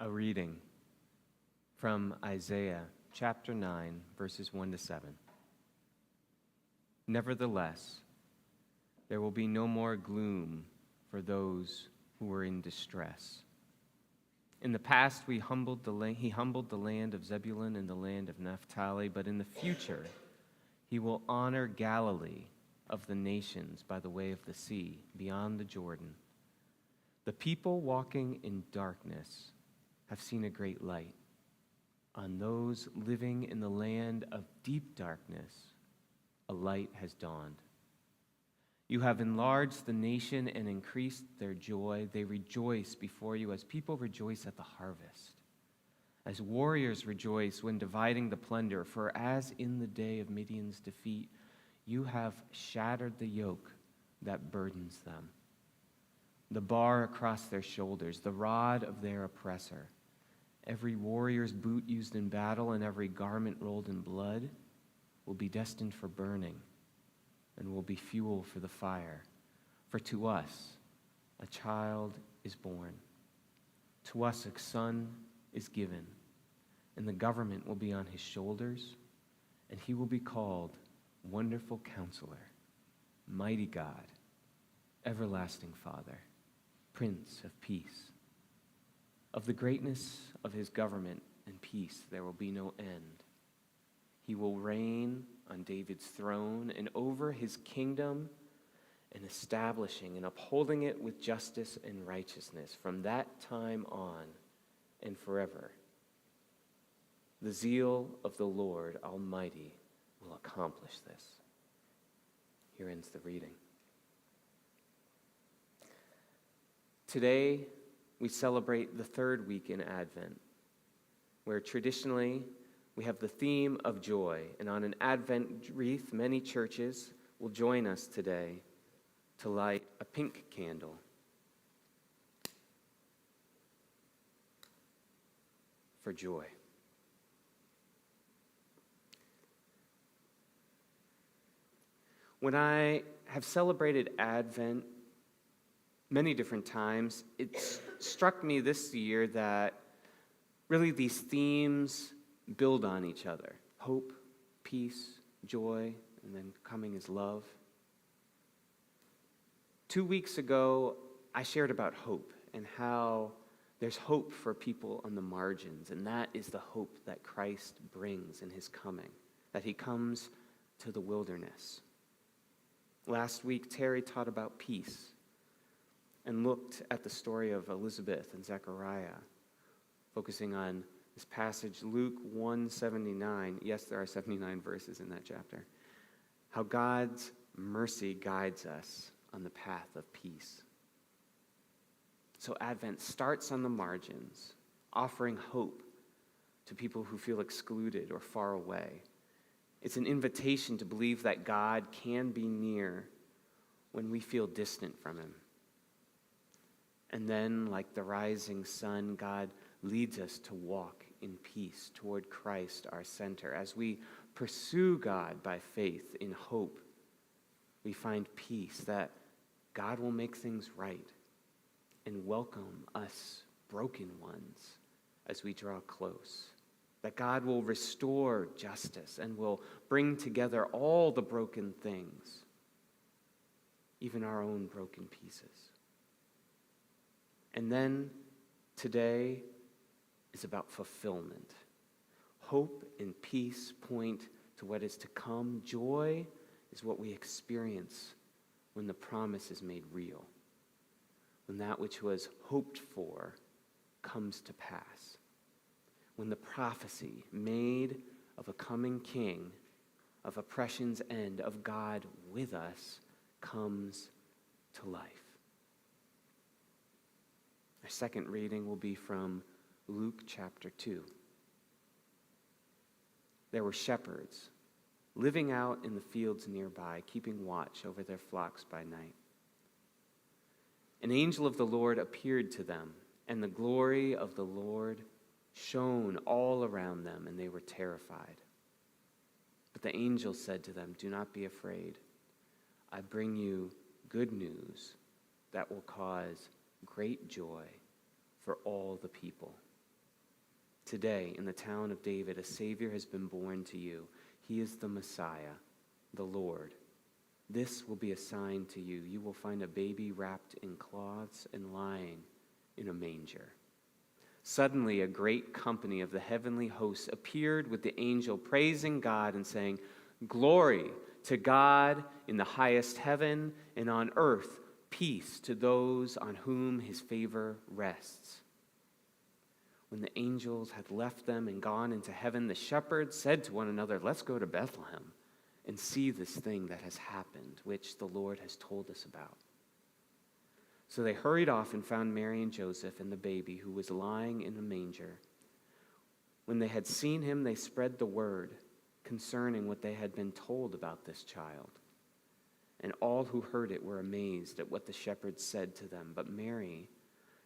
A reading from Isaiah chapter 9, verses 1 to 7. Nevertheless, there will be no more gloom for those who are in distress. In the past, he humbled the land of Zebulun and the land of Naphtali, but in the future, he will honor Galilee of the nations by the way of the sea, beyond the Jordan. The people walking in darkness have seen a great light. On those living in the land of deep darkness, a light has dawned. You have enlarged the nation and increased their joy. They rejoice before you as people rejoice at the harvest, as warriors rejoice when dividing the plunder. For as in the day of Midian's defeat, you have shattered the yoke that burdens them, the bar across their shoulders, the rod of their oppressor. Every warrior's boot used in battle and every garment rolled in blood will be destined for burning and will be fuel for the fire. For to us a child is born, to us a son is given, and the government will be on his shoulders, and he will be called Wonderful Counselor, Mighty God, Everlasting Father, Prince of Peace. Of the greatness of his government and peace there will be no end. He will reign on David's throne and over his kingdom, and establishing and upholding it with justice and righteousness from that time on and forever. The zeal of the Lord Almighty will accomplish this. Here ends the reading. Today, we celebrate the third week in Advent, where traditionally we have the theme of joy. And on an Advent wreath, many churches will join us today to light a pink candle. For joy. When I have celebrated Advent many different times, it's struck me this year that really these themes build on each other. Hope, peace, joy, and then coming is love. 2 weeks ago, I shared about hope and how there's hope for people on the margins, and that is the hope that Christ brings in his coming, that he comes to the wilderness. Last week, Terry taught about peace and looked at the story of Elizabeth and Zechariah, focusing on this passage, Luke 1:79. Yes, there are 79 verses in that chapter. How God's mercy guides us on the path of peace. So Advent starts on the margins, offering hope to people who feel excluded or far away. It's an invitation to believe that God can be near when we feel distant from him. And then, like the rising sun, God leads us to walk in peace toward Christ, our center. As we pursue God by faith in hope, we find peace that God will make things right and welcome us broken ones as we draw close. That God will restore justice and will bring together all the broken things, even our own broken pieces. And then today is about fulfillment. Hope and peace point to what is to come. Joy is what we experience when the promise is made real, when that which was hoped for comes to pass, when the prophecy made of a coming king, of oppression's end, of God with us, comes to life. Our second reading will be from Luke chapter 2. There were shepherds living out in the fields nearby, keeping watch over their flocks by night. An angel of the Lord appeared to them, and the glory of the Lord shone all around them, and they were terrified. But the angel said to them, "Do not be afraid. I bring you good news that will cause great joy for all the people. Today, in the town of David, a Savior has been born to you. He is the Messiah, the Lord. This will be a sign to you. You will find a baby wrapped in cloths and lying in a manger." Suddenly, a great company of the heavenly hosts appeared with the angel, praising God and saying, "Glory to God in the highest heaven, and on earth peace to those on whom his favor rests." When the angels had left them and gone into heaven, the shepherds said to one another, "Let's go to Bethlehem and see this thing that has happened, which the Lord has told us about." So they hurried off and found Mary and Joseph and the baby who was lying in a manger. When they had seen him, they spread the word concerning what they had been told about this child. And all who heard it were amazed at what the shepherds said to them. But Mary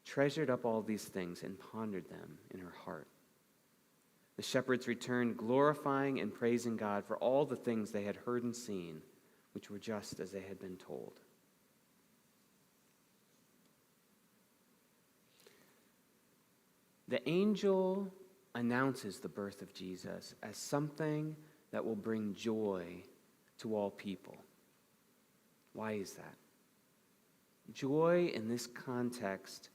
treasured up all these things and pondered them in her heart. The shepherds returned, glorifying and praising God for all the things they had heard and seen, which were just as they had been told. The angel announces the birth of Jesus as something that will bring joy to all people. Why is that? Joy in this context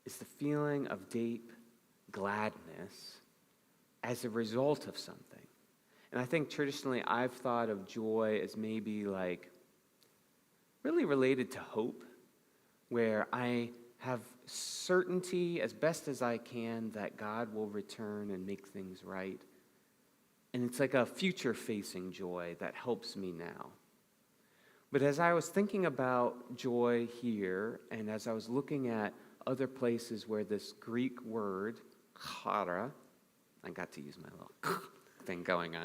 is the feeling of deep gladness as a result of something. And I think traditionally I've thought of joy as maybe like really related to hope, where I have certainty as best as I can that God will return and make things right. And it's like a future-facing joy that helps me now. But as I was thinking about joy here, and as I was looking at other places where this Greek word, chara, I got to use my little thing going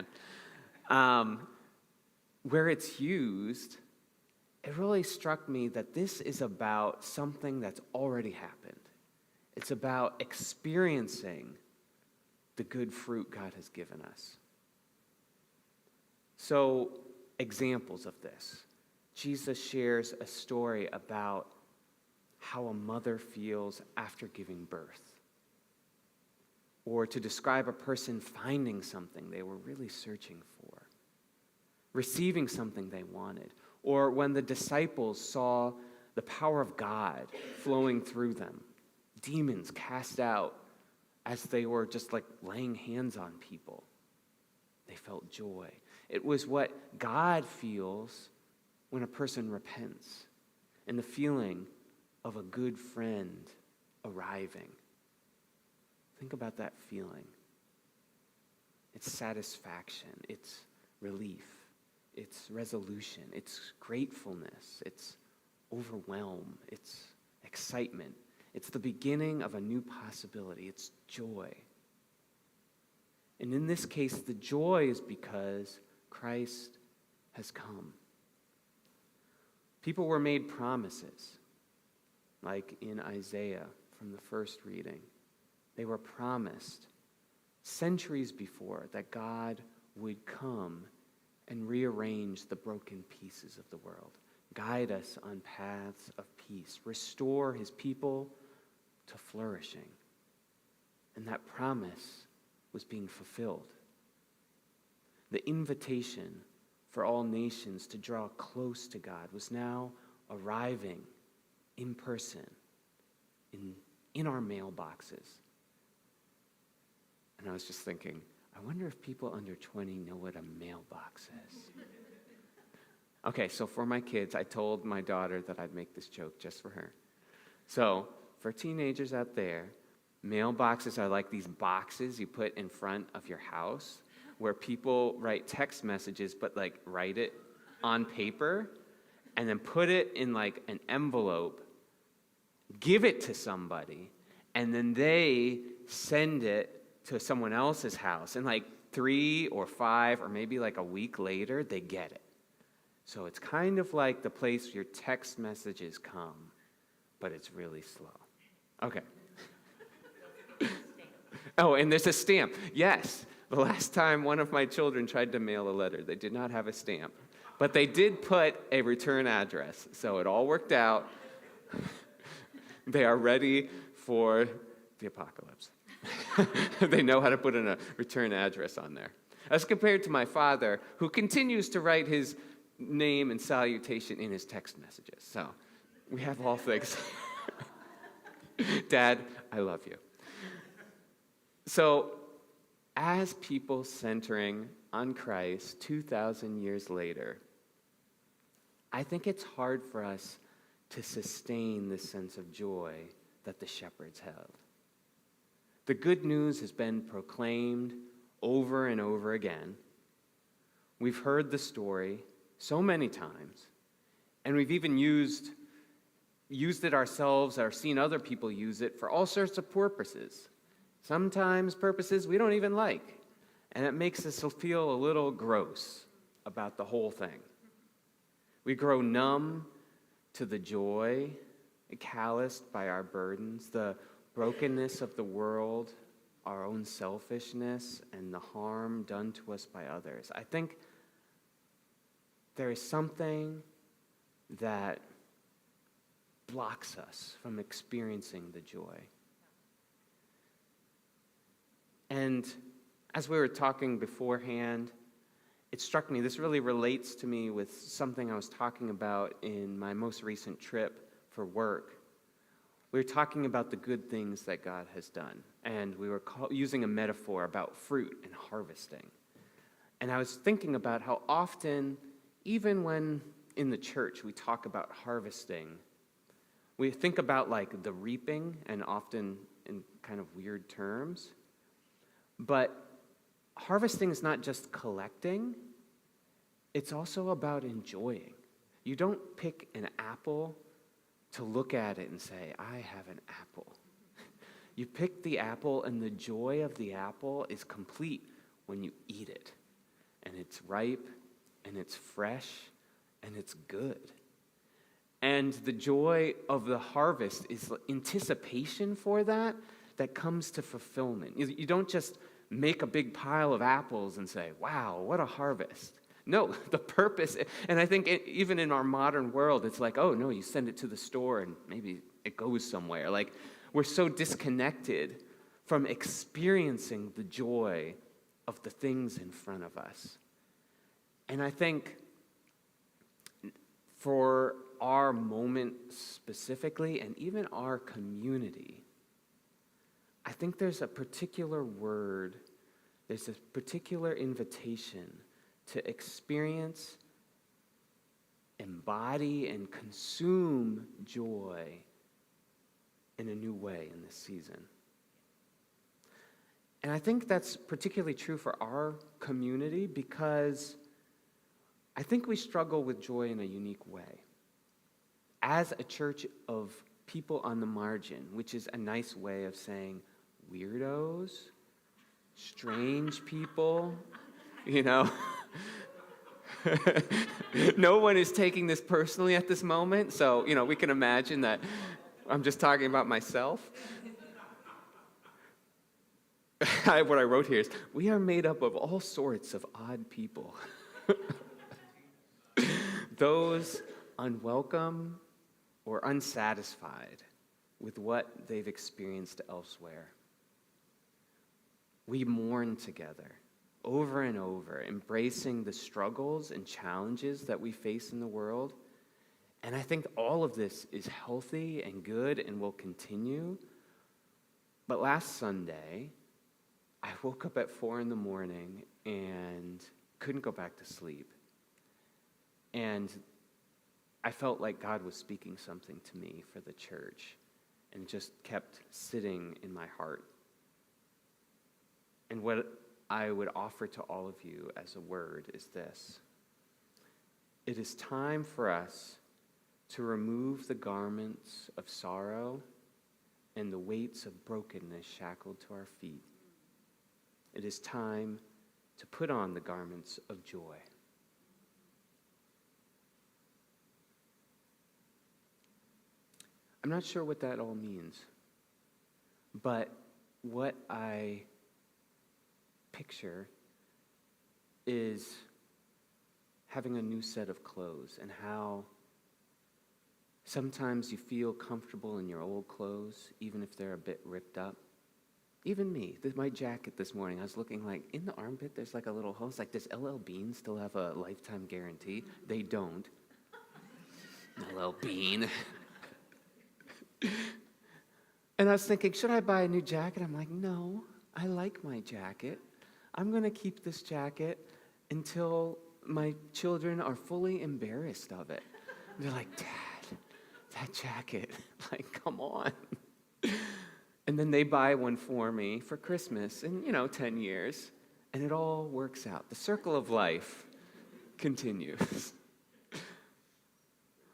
on, where it's used, it really struck me that this is about something that's already happened. It's about experiencing the good fruit God has given us. So, examples of this. Jesus shares a story about how a mother feels after giving birth, or to describe a person finding something they were really searching for, receiving something they wanted, or when the disciples saw the power of God flowing through them, demons cast out as they were just like laying hands on people. They felt joy. It was what God feels when a person repents, and the feeling of a good friend arriving. Think about that feeling. It's satisfaction, it's relief, it's resolution, it's gratefulness, it's overwhelm, it's excitement. It's the beginning of a new possibility. It's joy. And in this case, the joy is because Christ has come. People were made promises, like in Isaiah from the first reading. They were promised centuries before that God would come and rearrange the broken pieces of the world, guide us on paths of peace, restore his people to flourishing. And that promise was being fulfilled. The invitation for all nations to draw close to God was now arriving in person, in our mailboxes. And I was just thinking, I wonder if people under 20 know what a mailbox is. Okay, so for my kids, I told my daughter that I'd make this joke just for her. So, for teenagers out there, mailboxes are like these boxes you put in front of your house where people write text messages, but like write it on paper and then put it in like an envelope, give it to somebody, and then they send it to someone else's house. And like 3 or 5 or maybe like a week later, they get it. So it's kind of like the place your text messages come, but it's really slow. Okay. Oh, and there's a stamp. Yes. The last time one of my children tried to mail a letter, they did not have a stamp. But they did put a return address, so it all worked out. They are ready for the apocalypse. They know how to put in a return address on there. As compared to my father, who continues to write his name and salutation in his text messages. So we have all things. Dad, I love you. So as people centering on Christ 2,000 years later, I think it's hard for us to sustain this sense of joy that the shepherds held. The good news has been proclaimed over and over again. We've heard the story so many times, and we've even used it ourselves or seen other people use it for all sorts of purposes. Sometimes purposes we don't even like, and it makes us feel a little gross about the whole thing. We grow numb to the joy, calloused by our burdens, the brokenness of the world, our own selfishness, and the harm done to us by others. I think there is something that blocks us from experiencing the joy. And as we were talking beforehand, it struck me, this really relates to me with something I was talking about in my most recent trip for work. We were talking about the good things that God has done, and we were using a metaphor about fruit and harvesting. And I was thinking about how often, even when in the church we talk about harvesting, we think about like the reaping, and often in kind of weird terms. But harvesting is not just collecting, it's also about enjoying. You don't pick an apple to look at it and say, I have an apple. You pick the apple, and the joy of the apple is complete when you eat it. And it's ripe, and it's fresh, and it's good. And the joy of the harvest is anticipation for that comes to fulfillment. You don't just make a big pile of apples and say, wow, what a harvest. No, the purpose, and I think even in our modern world, it's like, oh, no, you send it to the store and maybe it goes somewhere. Like, we're so disconnected from experiencing the joy of the things in front of us. And I think for our moment specifically, and even our community, I think there's a particular word, there's a particular invitation to experience, embody, and consume joy in a new way in this season. And I think that's particularly true for our community because I think we struggle with joy in a unique way. As a church of people on the margin, which is a nice way of saying weirdos, strange people, you know. No one is taking this personally at this moment, so, we can imagine that I'm just talking about myself. What I wrote here is, we are made up of all sorts of odd people. Those unwelcome or unsatisfied with what they've experienced elsewhere. We mourn together, over and over, embracing the struggles and challenges that we face in the world. And I think all of this is healthy and good and will continue. But last Sunday, I woke up at 4 a.m. and couldn't go back to sleep. And I felt like God was speaking something to me for the church, and just kept sitting in my heart. And what I would offer to all of you as a word is this. It is time for us to remove the garments of sorrow and the weights of brokenness shackled to our feet. It is time to put on the garments of joy. I'm not sure what that all means, but what I picture is having a new set of clothes, and how sometimes you feel comfortable in your old clothes, even if they're a bit ripped up. Even me, my jacket this morning, I was looking like, in the armpit, there's like a little hole. It's like, does LL Bean still have a lifetime guarantee? They don't. LL Bean. And I was thinking, should I buy a new jacket? I'm like, no, I like my jacket. I'm going to keep this jacket until my children are fully embarrassed of it. And they're like, Dad, that jacket, like, come on. And then they buy one for me for Christmas in, 10 years. And it all works out. The circle of life continues.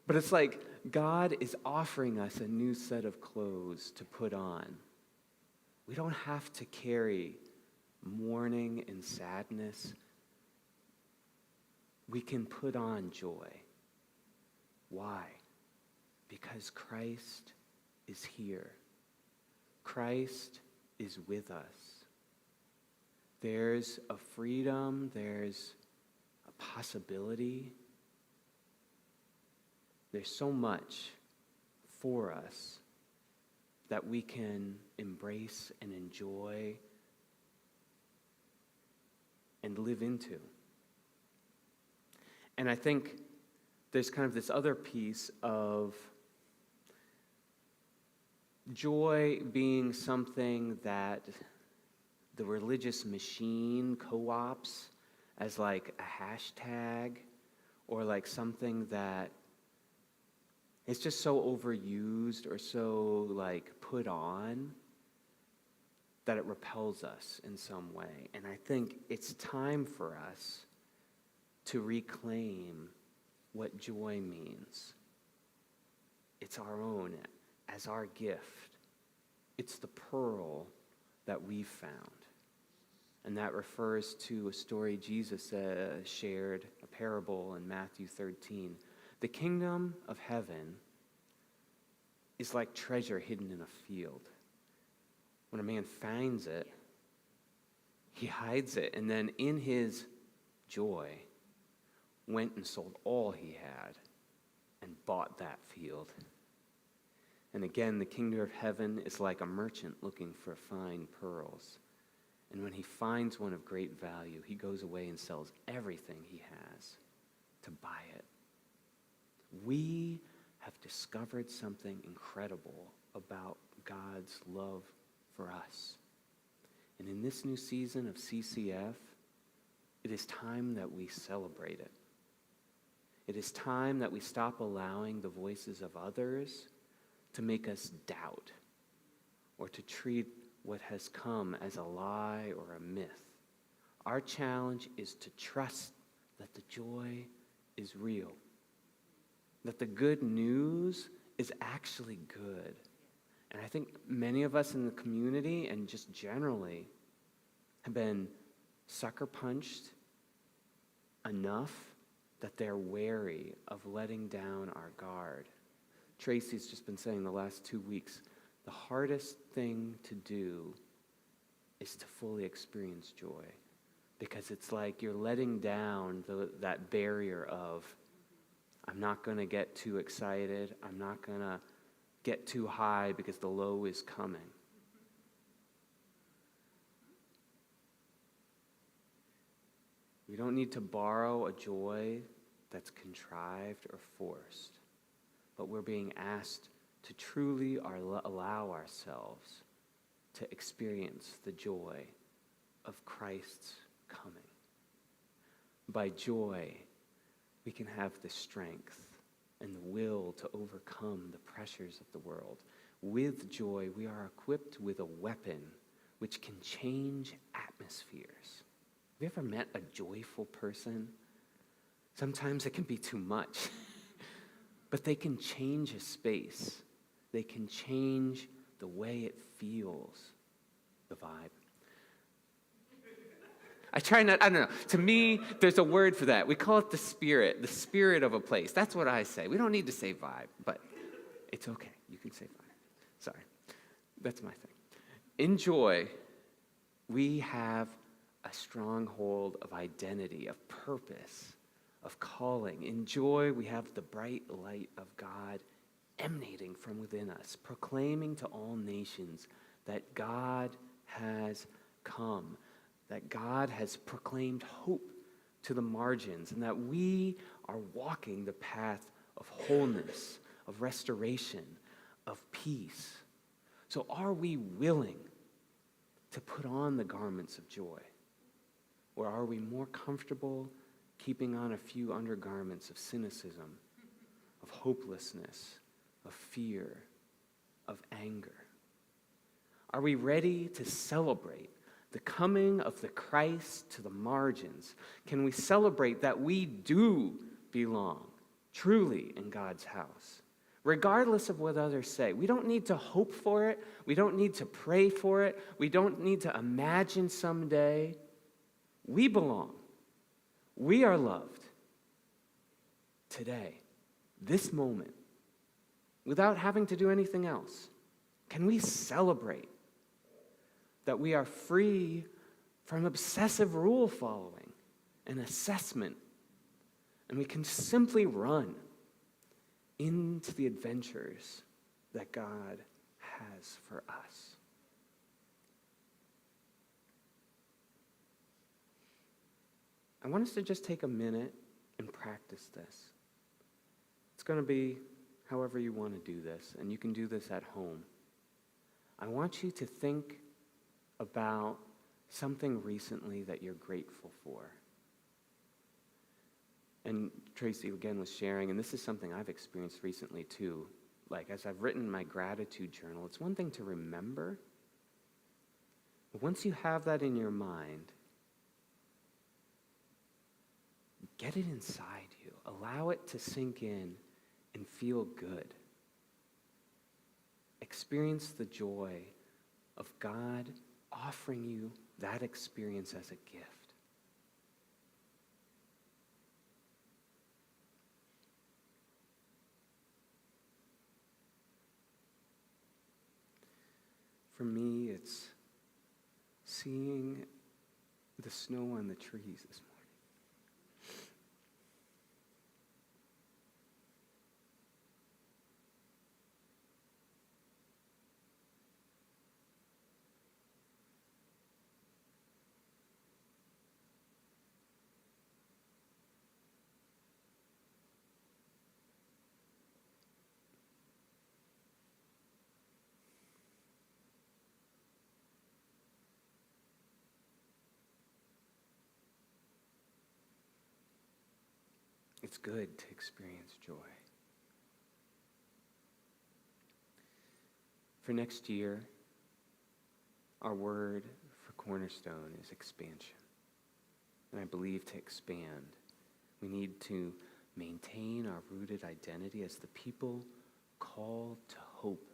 But it's like God is offering us a new set of clothes to put on. We don't have to carry mourning and sadness. We can put on joy. Why? Because Christ is here. Christ is with us. There's a freedom, there's a possibility. There's so much for us that we can embrace and enjoy and live into. And I think there's kind of this other piece of joy being something that the religious machine co-ops as like a hashtag, or like something that it's just so overused or so like put on that it repels us in some way. And I think it's time for us to reclaim what joy means. It's our own, as our gift. It's the pearl that we've found. And that refers to a story Jesus shared, a parable in Matthew 13. The kingdom of heaven is like treasure hidden in a field. When a man finds it, he hides it, and then in his joy, went and sold all he had and bought that field. And again, the kingdom of heaven is like a merchant looking for fine pearls. And when he finds one of great value, he goes away and sells everything he has to buy it. We have discovered something incredible about God's love for us. And in this new season of CCF, it is time that we celebrate it. It is time that we stop allowing the voices of others to make us doubt or to treat what has come as a lie or a myth. Our challenge is to trust that the joy is real, that the good news is actually good. And I think many of us in the community and just generally have been sucker punched enough that they're wary of letting down our guard. Tracy's just been saying the last 2 weeks, the hardest thing to do is to fully experience joy, because it's like you're letting down that barrier of, I'm not going to get too excited, I'm not going to get too high because the low is coming. We don't need to borrow a joy that's contrived or forced, but we're being asked to truly allow ourselves to experience the joy of Christ's coming. By joy, we can have the strength and the will to overcome the pressures of the world. With joy, we are equipped with a weapon which can change atmospheres. Have you ever met a joyful person? Sometimes it can be too much, but they can change a space. They can change the way it feels, the vibe. I don't know. To me, there's a word for that. We call it the spirit of a place. That's what I say. We don't need to say vibe, but it's okay. You can say vibe. Sorry. That's my thing. In joy, we have a stronghold of identity, of purpose, of calling. In joy, we have the bright light of God emanating from within us, proclaiming to all nations that God has come, that God has proclaimed hope to the margins, and that we are walking the path of wholeness, of restoration, of peace. So are we willing to put on the garments of joy? Or are we more comfortable keeping on a few undergarments of cynicism, of hopelessness, of fear, of anger? Are we ready to celebrate the coming of the Christ to the margins? Can we celebrate that we do belong truly in God's house, regardless of what others say? We don't need to hope for it. We don't need to pray for it. We don't need to imagine someday. We belong. We are loved today, this moment, without having to do anything else. Can we celebrate that we are free from obsessive rule following and assessment, and we can simply run into the adventures that God has for us? I want us to just take a minute and practice this. It's going to be however you want to do this, and you can do this at home. I want you to think about something recently that you're grateful for. And Tracy, again, was sharing, and this is something I've experienced recently too. Like, as I've written my gratitude journal, it's one thing to remember, but once you have that in your mind, get it inside you. Allow it to sink in and feel good. Experience the joy of God offering you that experience as a gift. For me, it's seeing the snow on the trees this morning. It's good to experience joy. For next year, our word for Cornerstone is expansion. And I believe to expand, we need to maintain our rooted identity as the people called to hope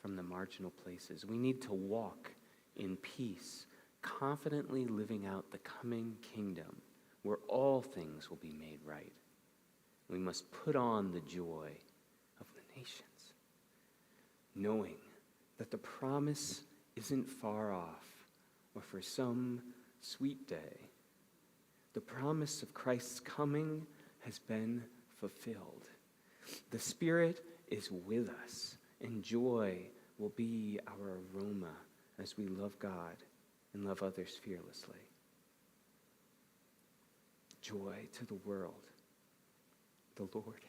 from the marginal places. We need to walk in peace, confidently living out the coming kingdom where all things will be made right. We must put on the joy of the nations, knowing that the promise isn't far off or for some sweet day. The promise of Christ's coming has been fulfilled. The Spirit is with us, and joy will be our aroma as we love God and love others fearlessly. Joy to the world. The Lord